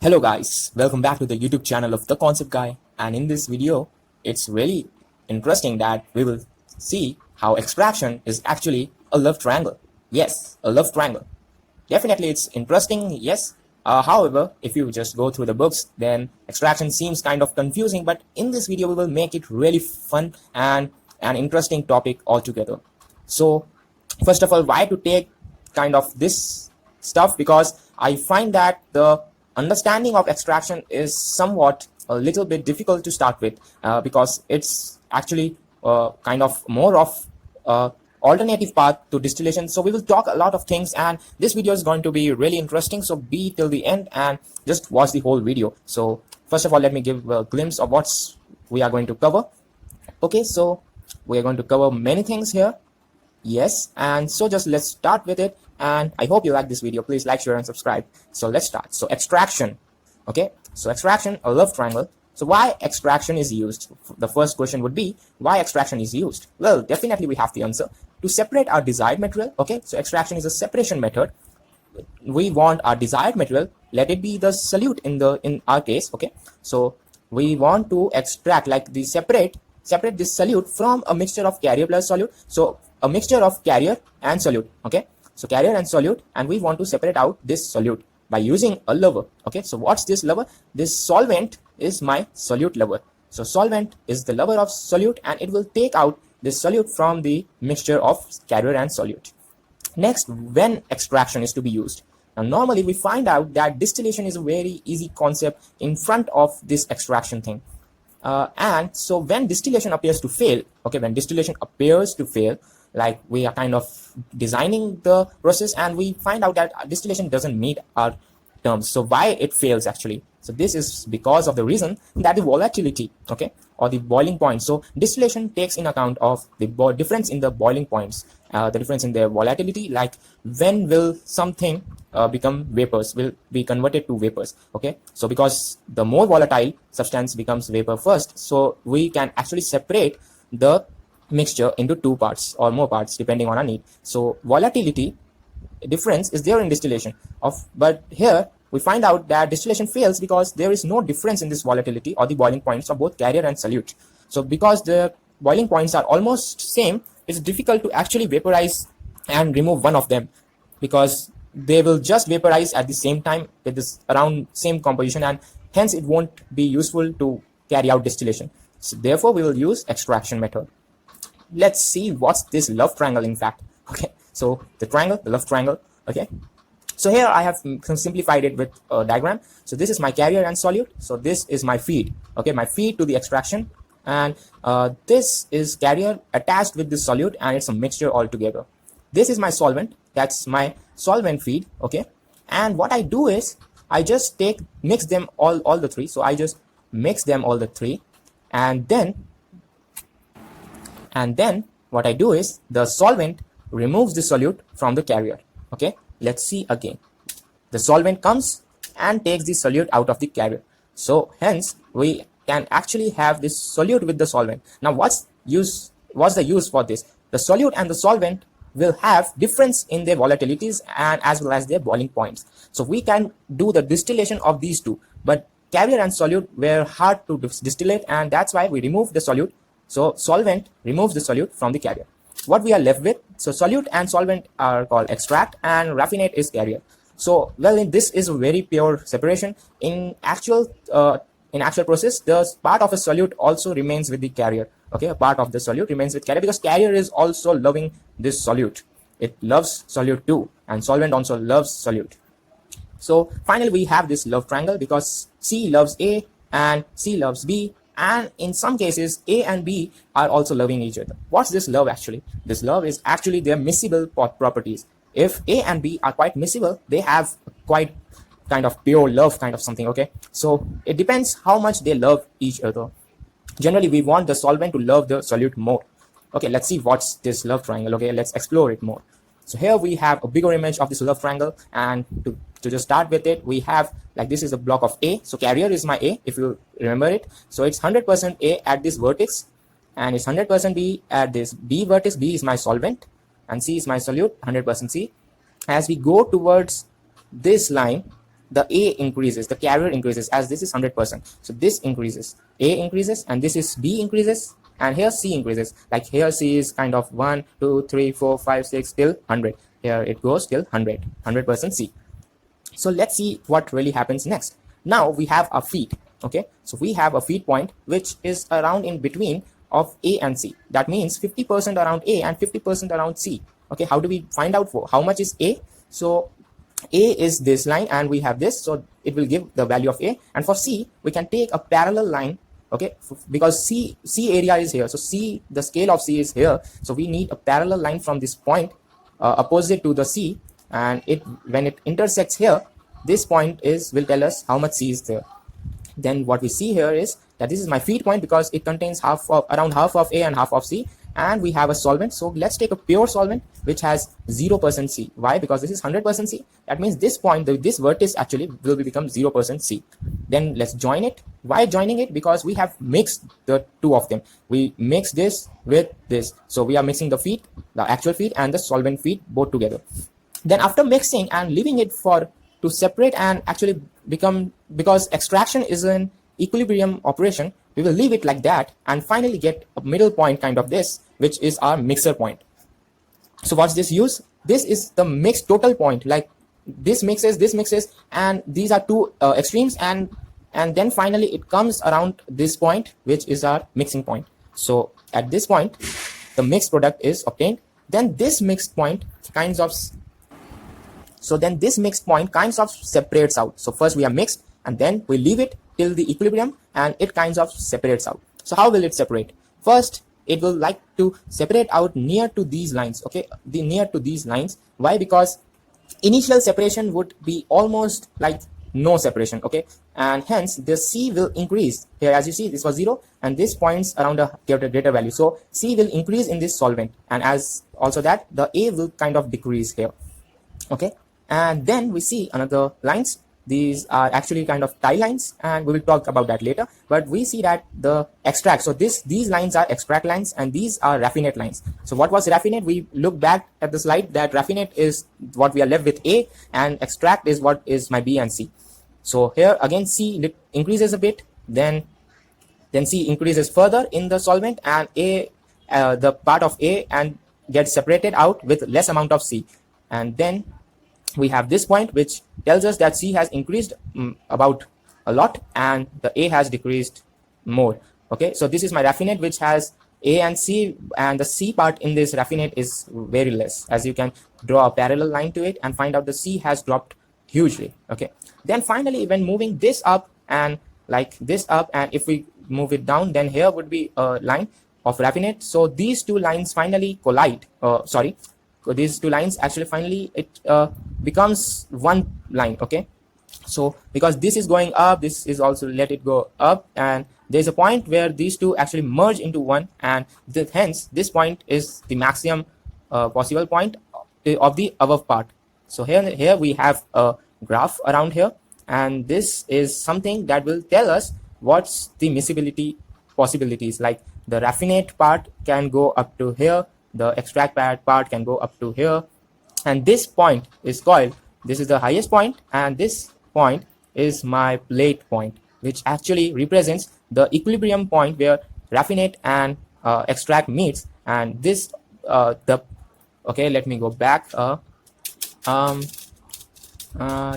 Hello guys, welcome back to the YouTube channel of The Concept Guy, and in this video it's really interesting that we will see how extraction is actually a love triangle. Yes, a love triangle. Definitely it's interesting, yes. However, if you just go through the books, then extraction seems kind of confusing, but in this video we will make it really fun and an interesting topic altogether. So first of all, why to take kind of this stuff? Because I find that the understanding of extraction is somewhat a little bit difficult to start with, because it's actually kind of more of alternative path to distillation. So we will talk a lot of things, and this video is going to be really interesting, so be till the end and just watch the whole video. So first of all, let me give a glimpse of what we are going to cover. Okay, so we are going to cover many things here. Yes, and so just let's start with it, and I hope you like this video. Please like, share and subscribe. So let's start. So extraction. Okay, so extraction, a love triangle. So why extraction is used? The first question would be, why extraction is used? Well, definitely we have the answer. To separate our desired material. Okay, so extraction is a separation method. We want our desired material, let it be the solute in our case. Okay, so we want to extract, like the separate this solute from a mixture of carrier plus solute. So a mixture of carrier and solute. Okay, so carrier and solute, and we want to separate out this solute by using a lover. Okay, so what's this lover? This solvent is my solute lover. So solvent is the lover of solute, and it will take out this solute from the mixture of carrier and solute. Next, when extraction is to be used. Now normally we find out that distillation is a very easy concept in front of this extraction thing. And so when distillation appears to fail, okay, when distillation appears to fail, like we are kind of designing the process and we find out that distillation doesn't meet our terms. So why it fails actually? So this is because of the reason that the volatility, okay, or the boiling point. So distillation takes in account of the difference in the boiling points, the difference in their volatility, like when will something become vapors, will be converted to vapors. Okay, so because the more volatile substance becomes vapor first, so we can actually separate the mixture into two parts or more parts depending on our need. So volatility difference is there in distillation but here we find out that distillation fails because there is no difference in this volatility or the boiling points of both carrier and solute. So because the boiling points are almost same, it's difficult to actually vaporize and remove one of them, because they will just vaporize at the same time with this around same composition, and hence it won't be useful to carry out distillation. So therefore we will use extraction method. Let's see what's this love triangle in fact. Okay, so the love triangle. Okay, so here I have simplified it with a diagram. So this is my carrier and solute. So this is my feed. Okay, my feed to the extraction, and this is carrier attached with this solute, and it's a mixture altogether. This is my solvent. That's my solvent feed. Okay, and what I do is I just mix them all the three. So I just mix them all the three, and then what I do is the solvent removes the solute from the carrier. Okay, let's see again. The solvent comes and takes the solute out of the carrier. So hence we can actually have this solute with the solvent. Now what's the use for this? The solute and the solvent will have difference in their volatilities and as well as their boiling points. So we can do the distillation of these two, but carrier and solute were hard to distillate, and that's why we remove the solute. So solvent removes the solute from the carrier. What we are left with, so solute and solvent are called extract, and raffinate is carrier. So well, this is a very pure separation. In actual process, the part of a solute also remains with the carrier. Okay, a part of the solute remains with carrier because carrier is also loving this solute. It loves solute too, and solvent also loves solute. So finally we have this love triangle because C loves A and C loves B, and in some cases A and B are also loving each other. What's this love actually? This love is actually their miscible properties. If A and B are quite miscible, they have quite kind of pure love kind of something. Okay, so it depends how much they love each other. Generally we want the solvent to love the solute more. Okay, let's see what's this love triangle. Okay, let's explore it more. So here we have a bigger image of this love triangle, and to just start with it, we have, like, this is a block of A. So carrier is my A, if you remember it. So it's 100% A at this vertex, and it's 100% B at this B vertex. B is my solvent, and C is my solute, 100% C. As we go towards this line, the A increases, the carrier increases, as this is 100%. So this increases, A increases, and this is B increases, and here C increases. Like here C is kind of 1, 2, 3, 4, 5, 6 till 100. Here it goes till 100% C. So let's see what really happens next. Now we have a feed. Okay, so we have a feed point which is around in between of A and C. That means 50% around A and 50% around C. Okay, how do we find out for how much is A? So A is this line and we have this, so it will give the value of A. And for C, we can take a parallel line. Okay, because C area is here, so C, the scale of C is here, so we need a parallel line from this point opposite to the C, and when it intersects here, this point will tell us how much C is there. Then what we see here is that this is my feed point because it contains around half of A and half of C, and we have a solvent. So let's take a pure solvent which has 0% C. Why? Because this is 100% C. That means this point, this vertex actually will become 0% C. Then let's join it. Why joining it? Because we have mixed the two of them. We mix this with this. So we are mixing the feed, the actual feed, and the solvent feed both together. Then after mixing and leaving it to separate and actually become, because extraction is an equilibrium operation, we will leave it like that and finally get a middle point kind of this, which is our mixer point. So what's this use? This is the mixed total point, like this mixes, and these are two extremes, and then finally it comes around this point, which is our mixing point. So at this point, the mixed product is obtained. Then this mixed point kinds of separates out. So first we are mixed and then we leave it till the equilibrium and it kinds of separates out. So how will it separate? First, it will like to separate out near to these lines. Okay, near to these lines. Why? Because initial separation would be almost like no separation. Okay, and hence the C will increase. Here, as you see, this was 0 and this points around a greater value. So C will increase in this solvent, and as also that the A will kind of decrease here. Okay, and then we see another lines. These are actually kind of tie lines, and we will talk about that later. But we see that the extract, so these lines are extract lines and these are raffinate lines. So what was raffinate? We look back at the slide that raffinate is what we are left with A, and extract is what is my B and C. So here again C increases a bit, then C increases further in the solvent, and A, the part of A and gets separated out with less amount of C. And then we have this point which tells us that C has increased about a lot and the A has decreased more. Okay, so this is my raffinate which has A and C, and the C part in this raffinate is very less. As you can draw a parallel line to it and find out the C has dropped hugely. Okay, then finally when moving this up and like this up, and if we move it down, then here would be a line of raffinate. So these two lines finally collide. So these two lines actually finally it becomes one line. Okay, so because this is going up, this is also let it go up, and there's a point where these two actually merge into one, and hence this point is the maximum possible point of the above part. So here we have a graph around here, and this is something that will tell us what's the miscibility possibilities. Like the raffinate part can go up to here, the extract part can go up to here, and this point is called, this is the highest point, and this point is my plate point, which actually represents the equilibrium point where raffinate and extract meets. And this okay, let me go back.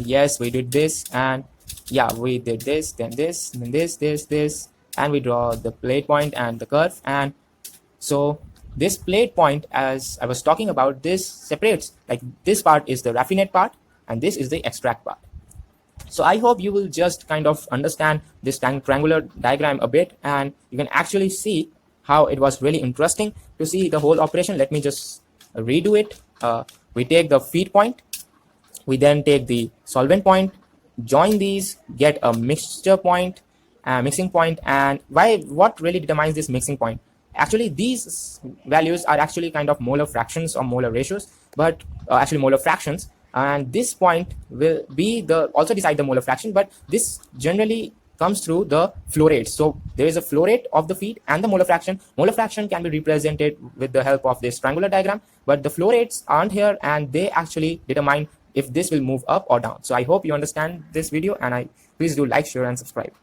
Yes, we did this, and yeah, we did this, then this, then this, and we draw the plate point and the curve. And so this plate point, as I was talking about, this separates, like this part is the raffinate part and this is the extract part. So I hope you will just kind of understand this triangular diagram a bit, and you can actually see how it was really interesting to see the whole operation. Let me just redo it. We take the feed point, we then take the solvent point, join these, get a mixture point, mixing point. And what really determines this mixing point? Actually, these values are actually kind of molar fractions or molar ratios, but actually molar fractions. And this point will be also decide the molar fraction, but this generally comes through the flow rate. So there is a flow rate of the feed and the molar fraction. Molar fraction can be represented with the help of this triangular diagram, but the flow rates aren't here, and they actually determine if this will move up or down. So I hope you understand this video, and I please do like, share and subscribe.